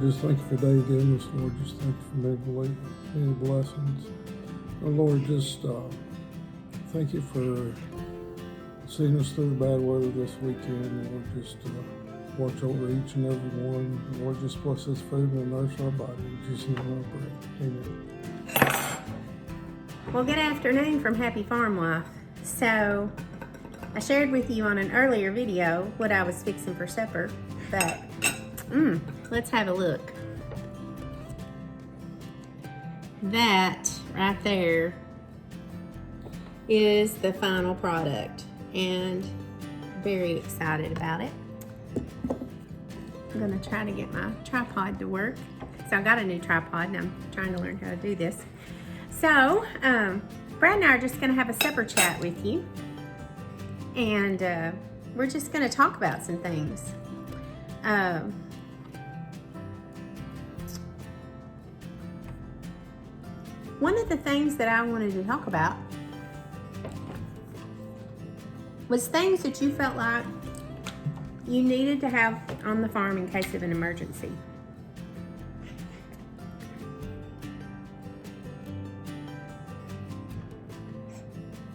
just thank you for day again. Lord, just thank you for many blessings. Oh, Lord, just thank you for seeing us through the bad weather this weekend. Lord, just watch over each and every one. Lord, just bless this food and nourish our body. In Jesus' name I pray. Amen. Well, good afternoon from Happy Farm Wife. So, I shared with you on an earlier video what I was fixing for supper, but let's have a look. That right there is the final product, and very excited about it. I'm gonna try to get my tripod to work. So I got a new tripod and I'm trying to learn how to do this. So, Brad and I are just gonna have a supper chat with you, and we're just gonna talk about some things. One of the things that I wanted to talk about was things that you felt like you needed to have on the farm in case of an emergency.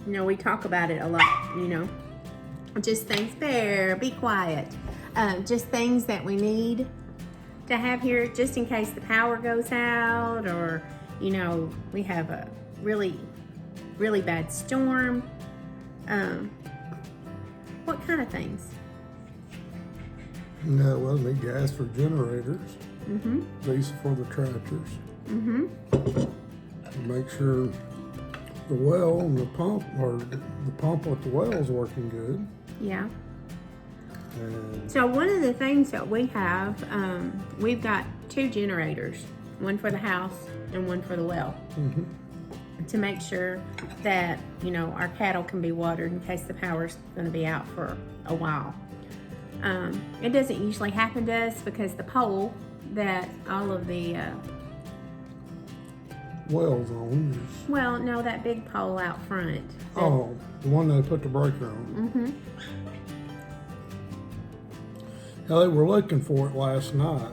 You know, we talk about it a lot, you know. Just things, Bear, be quiet. Just things that we need to have here just in case the power goes out, or, you know, we have a really, really bad storm. What kind of things? Yeah, well, they need gas for generators. Mm-hmm. Diesel for the tractors. Mm-hmm. Make sure the well and the pump, or the pump with the well is working good. Yeah. And So one of the things that we have, we've got 2 generators, one for the house and one for the well, to make sure that, you know, our cattle can be watered in case the power's going to be out for a while. It doesn't usually happen to us because the pole that all of the, wells on. well, no, that big pole out front. that- Oh, the one they put the breaker on. Mm-hmm. Yeah, they were looking for it last night.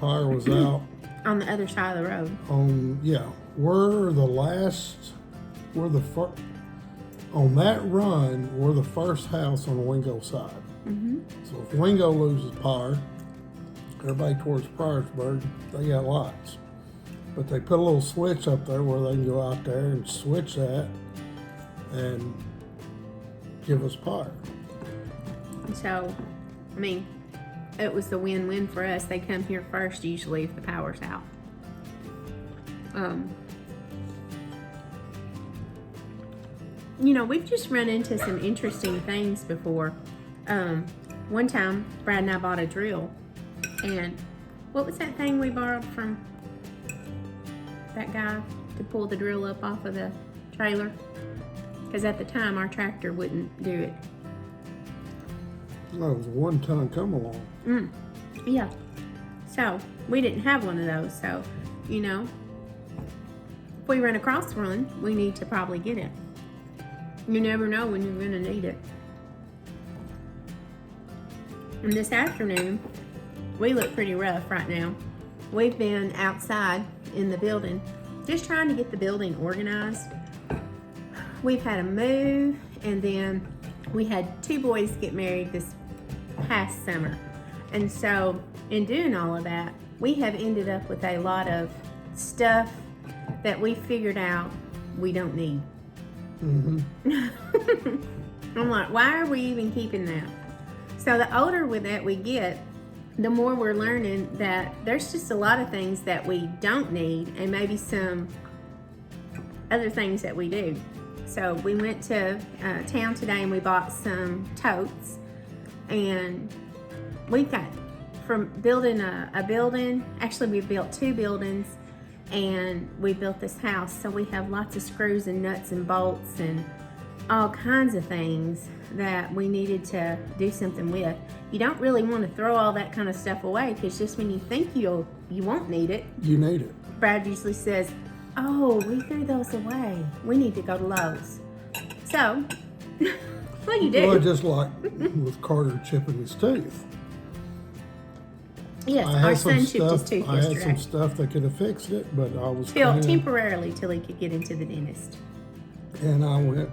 Power was out On the other side of the road. on, we're the first, on that run, we're the first house on the Wingo side. Mm-hmm. So if Wingo loses power, everybody towards Priorsburg, they got lights. But they put a little switch up there where they can go out there and switch that and give us power. So, I mean, it was the win-win for us. They come here first usually if the power's out. You know, we've just run into some interesting things before. One time, Brad and I bought a drill, and what was that thing we borrowed from that guy to pull the drill up off of the trailer? Because at the time, our tractor wouldn't do it. That was a 1-ton come along. Yeah. So, we didn't have one of those. So, you know, if we run across one, we need to probably get it. You never know when you're going to need it. And this afternoon, we look pretty rough right now. We've been outside in the building, just trying to get the building organized. We've had a move, and then we had 2 boys get married this past summer. And so, in doing all of that, we have ended up with a lot of stuff that we figured out we don't need. I'm like, why are we even keeping that? So the older that we get, the more we're learning that there's just a lot of things that we don't need, and maybe some other things that we do. So we went to town today and we bought some totes, and we've got, from building a building, actually we built 2 buildings, and we built this house, so we have lots of screws and nuts and bolts and all kinds of things that we needed to do something with. You don't really want to throw all that kind of stuff away, because just when you think you won't need it, You need it. Brad usually says, oh, we threw those away. We need to go to Lowe's. So, what do you do? Well, just like with Carter chipping his tooth. Yes, I our had some son chipped his tooth I had some yesterday. stuff that could have fixed it, but I was Till cleaning, temporarily till he could get into the dentist. and I went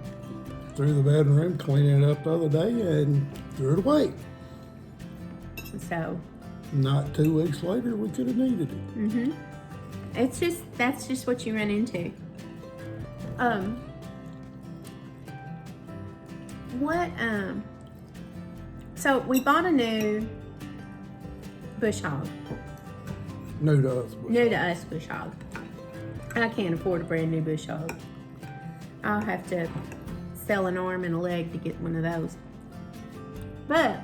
through the bedroom cleaning it up the other day and threw it away. So, Not 2 weeks later, we could have needed it. that's just what you run into. So we bought a new bush hog. New to us. But New to us bush hog. I can't afford a brand new bush hog. I'll have to sell an arm and a leg to get one of those. But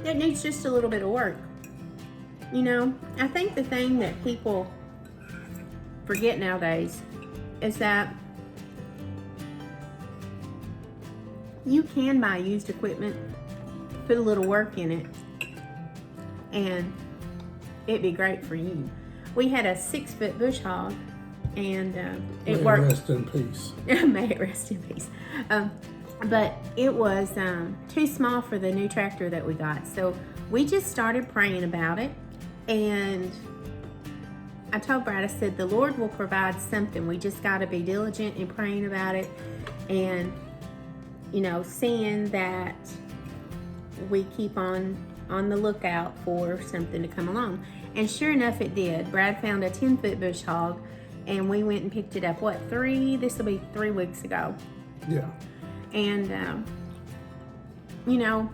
it needs just a little bit of work. You know, I think the thing that people forget nowadays is that you can buy used equipment, put a little work in it, and it'd be great for you. We had a 6-foot bush hog, and it may worked. rest in peace. May it rest in peace. But it was too small for the new tractor that we got. So we just started praying about it. And I told Brad, I said, the Lord will provide something. We just got to be diligent in praying about it. And, you know, seeing that we keep on the lookout for something to come along. And sure enough, it did. Brad found a 10-foot bush hog. And we went and picked it up, this will be 3 weeks ago. Yeah. And, you know,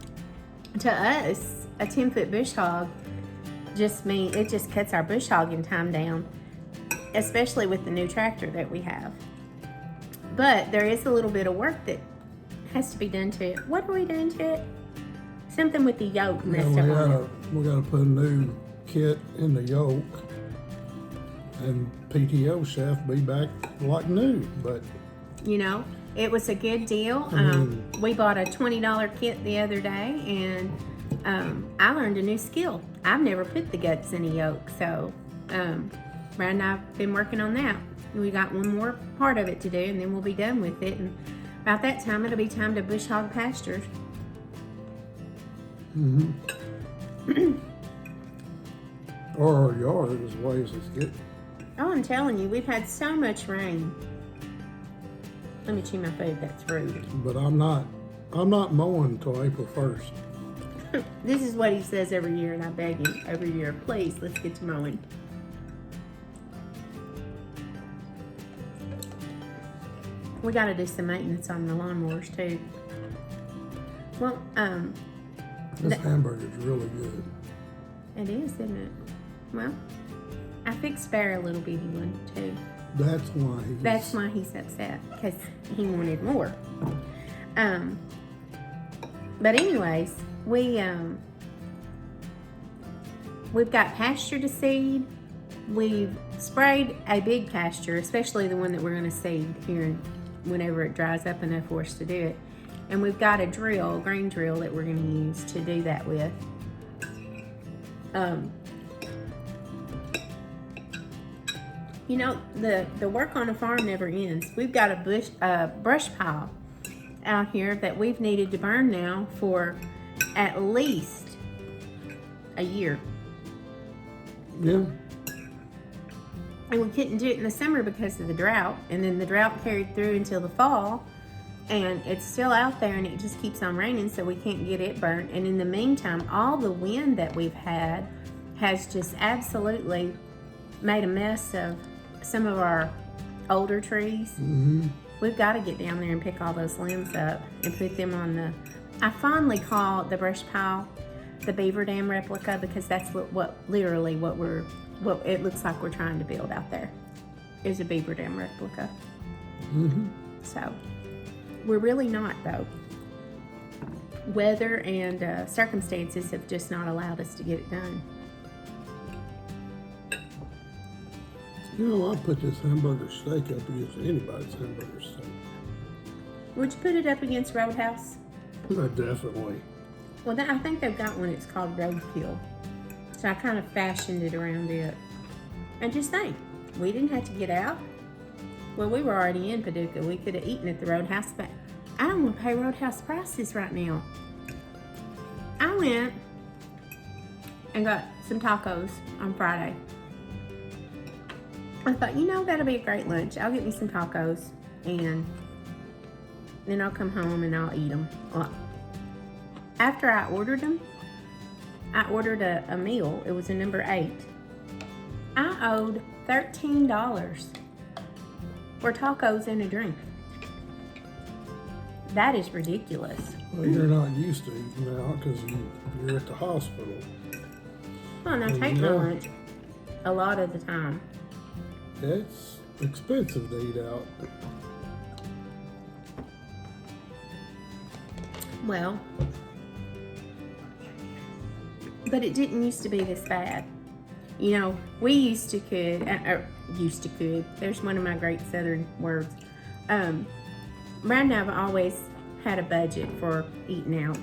to us, a 10-foot bush hog it just cuts our bush hogging time down, especially with the new tractor that we have. But there is a little bit of work that has to be done to it. What are we doing to it? Something with the yoke messed up on it. We gotta put a new kit in the yoke, and PTO shaft be back like new, but you know, it was a good deal. We bought a $20 kit the other day, and I learned a new skill. I've never put the guts in a yoke, so Brad and I've been working on that. We got one more part of it to do, and then we'll be done with it. And about that time, it'll be time to bush hog pastures. or our yard as ways as get. Oh, I'm telling you, we've had so much rain. Let me chew my food. That's rude. But I'm not mowing until April 1st. This is what he says every year, and I beg him every year, please, let's get to mowing. We got to do some maintenance on the lawnmowers too. Well, This hamburger's really good. it is, isn't it? Well, I fixed Bear a little bitty one too. That's why he's upset, because he wanted more. But anyways, we've got pasture to seed. We've sprayed a big pasture, especially the one that we're going to seed here whenever it dries up enough for us to do it. And we've got a grain drill that we're going to use to do that with. You know, the work on a farm never ends. We've got a brush pile out here that we've needed to burn now for at least a year. Yeah. And we couldn't do it in the summer because of the drought. And then the drought carried through until the fall. And it's still out there, and it just keeps on raining, so we can't get it burnt. And in the meantime, all the wind that we've had has just absolutely made a mess of some of our older trees. We've got to get down there and pick all those limbs up and put them on I fondly call the brush pile the beaver dam replica, because that's what it looks like we're trying to build out there is a beaver dam replica. So we're really not, though. Weather and circumstances have just not allowed us to get it done. You know, I'll put this hamburger steak up against anybody's hamburger steak. Would you put it up against Roadhouse? Definitely. Well, I think they've got one. It's called Roadkill. So I kind of fashioned it around it. And just think, we didn't have to get out. Well, we were already in Paducah. We could have eaten at the Roadhouse, but I don't want to pay Roadhouse prices right now. I went and got some tacos on Friday. I thought, that'll be a great lunch. I'll get me some tacos and then I'll come home and I'll eat them. Well, after I ordered them, I ordered a meal. It was a number 8. I owed $13 for tacos and a drink. That is ridiculous. Well, you're not used to eating now because you're at the hospital. Well, and I take my lunch a lot of the time. It's expensive to eat out. Well, but it didn't used to be this bad. We used to could. There's one of my great Southern words. Brad and I have always had a budget for eating out.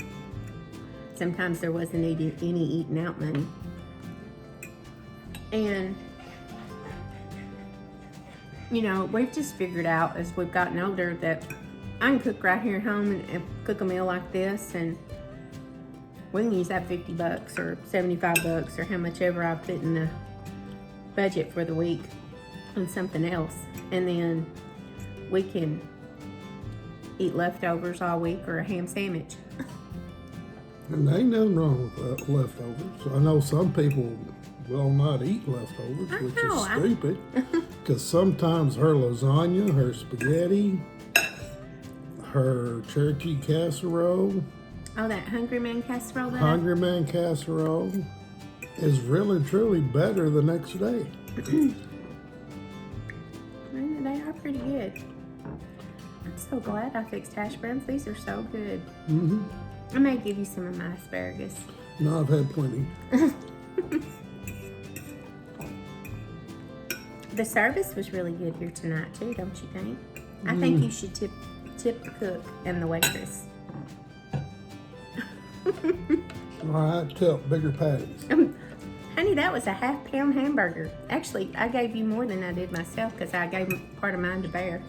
Sometimes there wasn't any eating out money. And, we've just figured out as we've gotten older that I can cook right here at home and cook a meal like this, and we can use that $50 or $75 or how much ever I put in the budget for the week on something else. And then we can eat leftovers all week or a ham sandwich. And there ain't nothing wrong with leftovers. I know some people will not eat leftovers, which is stupid. Because sometimes her lasagna, her spaghetti, her turkey casserole. Oh, that Hungry Man casserole? Hungry Man casserole is really, truly better the next day. They are pretty good. I'm so glad I fixed hash browns. These are so good. Mm-hmm. I may give you some of my asparagus. No, I've had plenty. The service was really good here tonight too, don't you think? I think you should tip the cook and the waitress. All right, tip bigger patties. Honey, that was a half-pound hamburger. Actually, I gave you more than I did myself because I gave part of mine to Bear.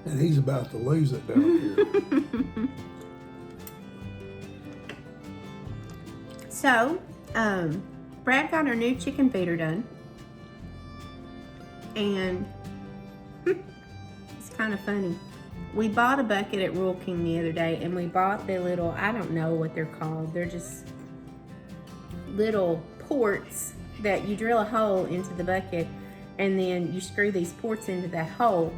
And he's about to lose it down here. So, Brad got our new chicken feeder done. And it's kind of funny. We bought a bucket at Rural King the other day, and we bought the little, I don't know what they're called. They're just little ports that you drill a hole into the bucket, and then you screw these ports into that hole,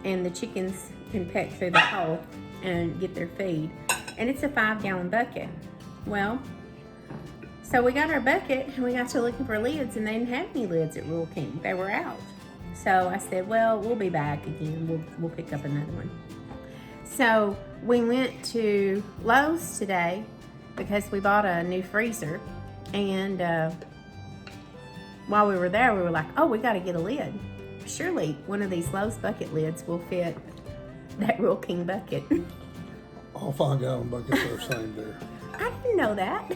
and the chickens can peck through the hole and get their feed. And it's a 5-gallon bucket. Well, so we got our bucket, and we got to looking for lids, and they didn't have any lids at Rural King. They were out. So I said, well, we'll be back again. We'll pick up another one. So we went to Lowe's today because we bought a new freezer. And while we were there, we were like, oh, we got to get a lid. Surely one of these Lowe's bucket lids will fit that Rural King bucket. All 5-gallon buckets are the same there. I didn't know that.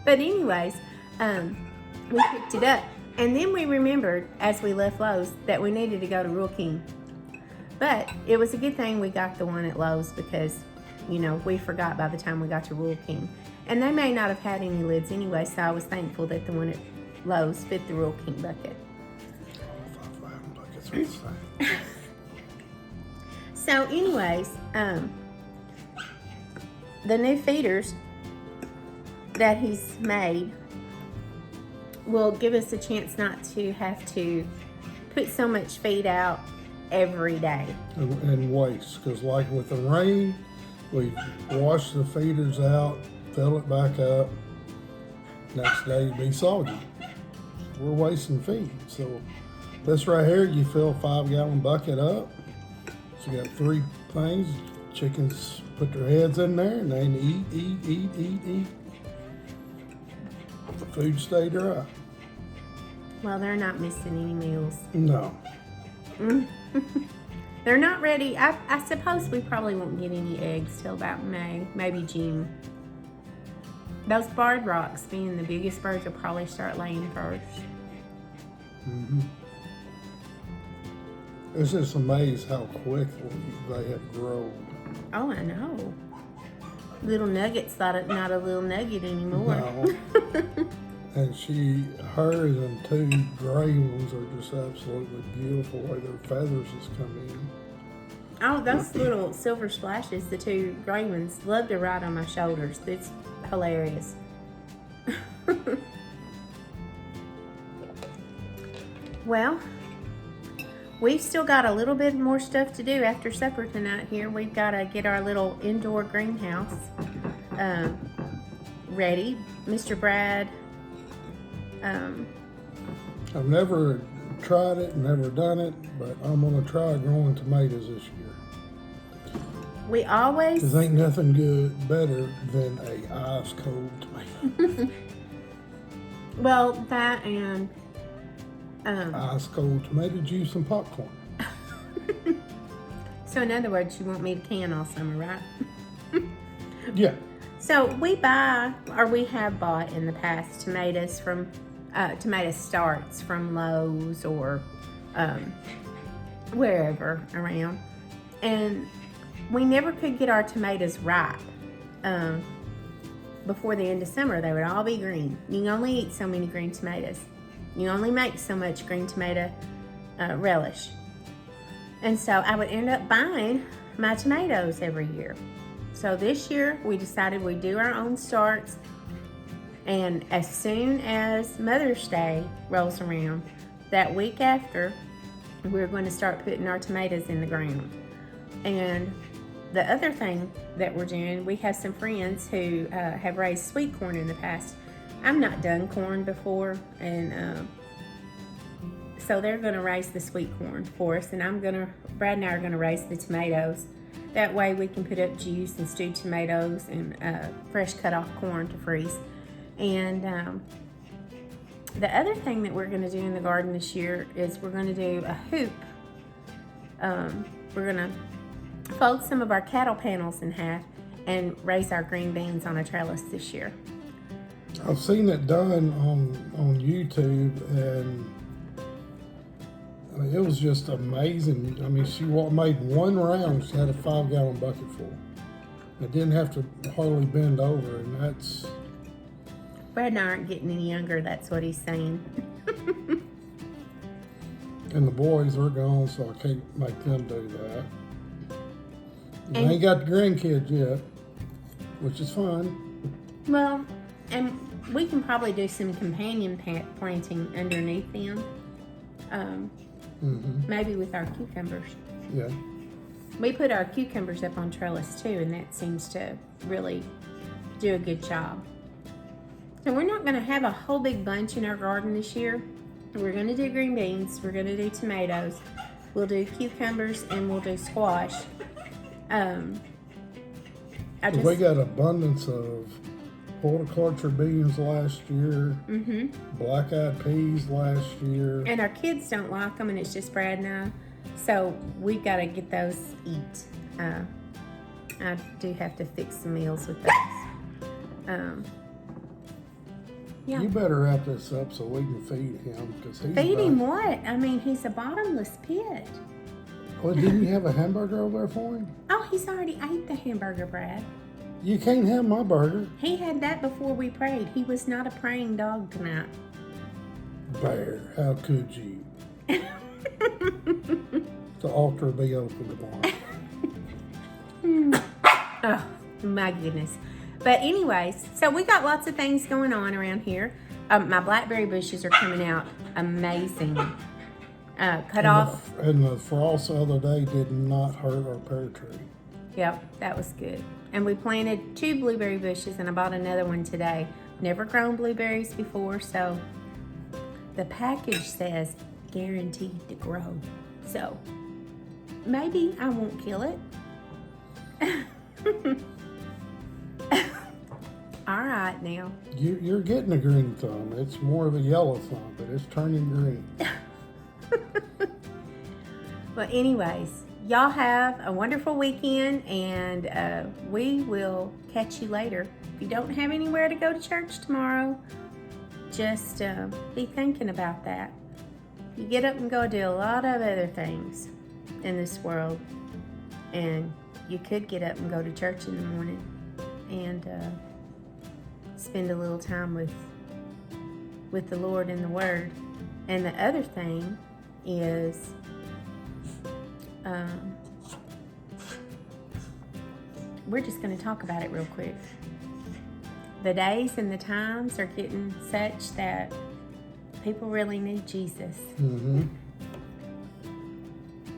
But anyways, we picked it up. And then we remembered as we left Lowe's that we needed to go to Rural King. But it was a good thing we got the one at Lowe's because, we forgot by the time we got to Rural King. And they may not have had any lids anyway, so I was thankful that the one at Lowe's fit the Rural King bucket. All 5-gallon buckets are the same. So anyways, the new feeders that he's made will give us a chance not to have to put so much feed out every day. And waste, because like with the rain, we wash the feeders out, fill it back up. Next day it'd be soggy. We're wasting feed. So this right here, you fill a 5-gallon bucket up. So you got 3 things. Chickens put their heads in there and they eat. The food stay dry. Well, they're not missing any meals. No. They're not ready. I suppose we probably won't get any eggs till about May, maybe June. Those barred rocks, being the biggest birds, will probably start laying first. Mm-hmm. It's just amazing how quickly they have grown. Oh, I know. Little Nugget's not a little nugget anymore. No. And hers and two gray ones are just absolutely beautiful the way their feathers just come in. Oh, those little silver splashes, the two gray ones, love to ride on my shoulders. It's hilarious. Well, we've still got a little bit more stuff to do after supper tonight here. We've got to get our little indoor greenhouse ready. Mr. Brad. I've never tried it, never done it, but I'm going to try growing tomatoes this year. We always... Because ain't nothing better than a ice cold tomato. Well, that and... ice cold tomato juice and popcorn. So in other words, you want me to can all summer, right? Yeah. So we have bought in the past tomatoes from tomato starts from Lowe's or wherever around, and we never could get our tomatoes ripe before the end of summer. They would all be green. You can only eat so many green tomatoes. You only make so much green tomato relish. And so I would end up buying my tomatoes every year. So this year we decided we'd do our own starts, and as soon as Mother's Day rolls around, that week after, we're going to start putting our tomatoes in the ground. And the other thing that we're doing, we have some friends who have raised sweet corn in the past. I've not done corn before, and so they're going to raise the sweet corn for us, and Brad and I are going to raise the tomatoes. That way we can put up juice and stewed tomatoes and fresh cut off corn to freeze. And the other thing that we're going to do in the garden this year is we're going to do a hoop. We're going to fold some of our cattle panels in half and raise our green beans on a trellis this year. I've seen it done on YouTube, and I mean, it was just amazing. I mean, she made one round. She had a 5-gallon bucket full. It didn't have to hardly bend over, and that's... Brad and I aren't getting any younger, that's what he's saying. And the boys are gone, so I can't make them do that. And I ain't got the grandkids yet, which is fine. Well, and we can probably do some companion planting underneath them. Maybe with our cucumbers. Yeah. We put our cucumbers up on trellis too, and that seems to really do a good job. So we're not going to have a whole big bunch in our garden this year. We're going to do green beans, we're going to do tomatoes, we'll do cucumbers, and we'll do squash. We got abundance of horticulture beans last year, black-eyed peas last year. And our kids don't like them, and it's just Brad and I. So we've got to get those eat. I do have to fix some meals with those. Yeah. You better wrap this up so we can feed him, because he's Feed him what? I mean, he's a bottomless pit. Well, didn't you have a hamburger over there for him? Oh, he's already ate the hamburger, Brad. You can't have my burger. He had that before we prayed. He was not a praying dog tonight. Bear, how could you? The altar will be open tomorrow. Oh, my goodness. But anyways, so we got lots of things going on around here. My blackberry bushes are coming out amazing. Cut off. And the frost the other day did not hurt our pear tree. Yep, that was good. And we planted 2 blueberry bushes, and I bought another one today. Never grown blueberries before, so the package says guaranteed to grow. So maybe I won't kill it. All right, now. You're getting a green thumb. It's more of a yellow thumb, but it's turning green. Well, anyways, y'all have a wonderful weekend, and we will catch you later. If you don't have anywhere to go to church tomorrow, just be thinking about that. You get up and go do a lot of other things in this world, and you could get up and go to church in the morning and spend a little time with the Lord and the Word. And the other thing is we're just going to talk about it real quick. The days and the times are getting such that people really need Jesus.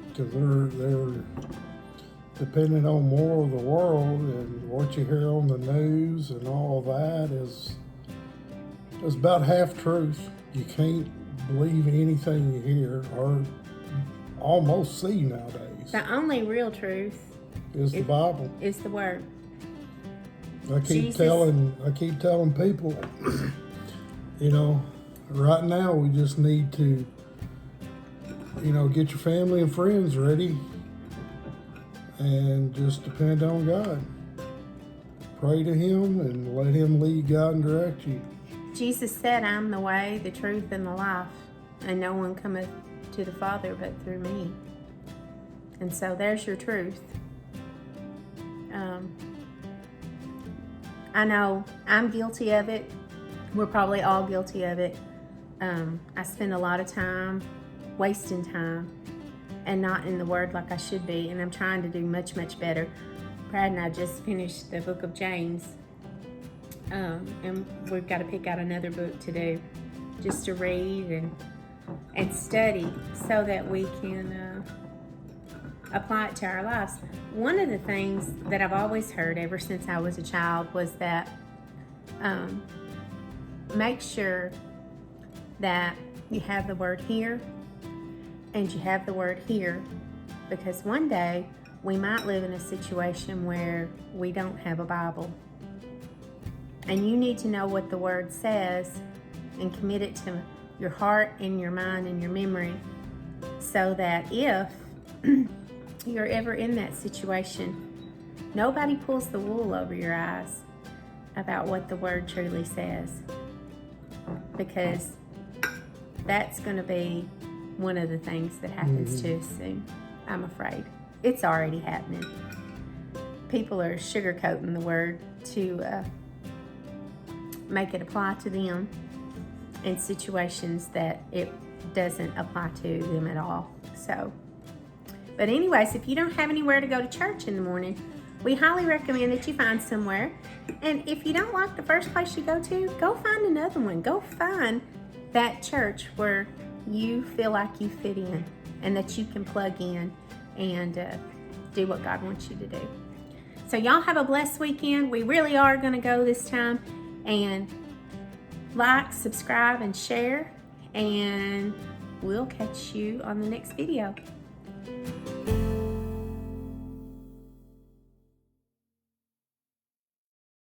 Because they're depending on more of the world, and what you hear on the news and all that is about half truth. You can't believe anything you hear or almost see nowadays. The only real truth is the Bible. Is the Word. I keep telling people, you know, right now we just need to, you know, get your family and friends ready and just depend on God. Pray to Him and let Him lead, guide, and direct you. Jesus said, I'm the way, the truth, and the life, and no one cometh to the Father but through me. And so there's your truth. I know I'm guilty of it. We're probably all guilty of it. I spend a lot of time wasting time and not in the Word like I should be, and I'm trying to do much, much better. Brad and I just finished the book of James, and we've got to pick out another book to do, just to read and study so that we can apply it to our lives. One of the things that I've always heard ever since I was a child was that make sure that you have the Word here and you have the Word here, because one day we might live in a situation where we don't have a Bible, and you need to know what the Word says and commit it to your heart and your mind and your memory, so that if you're ever in that situation, nobody pulls the wool over your eyes about what the Word truly says, because that's going to be one of the things that happens to us soon. I'm afraid it's already happening. People are sugarcoating the Word to make it apply to them in situations that it doesn't apply to them at all. So, but anyways, if you don't have anywhere to go to church in the morning, we highly recommend that you find somewhere. And if you don't like the first place you go to, go find another one. Go find that church where you feel like you fit in and that you can plug in and do what God wants you to do. So y'all have a blessed weekend. We really are going to go this time. And like, subscribe, and share. And we'll catch you on the next video.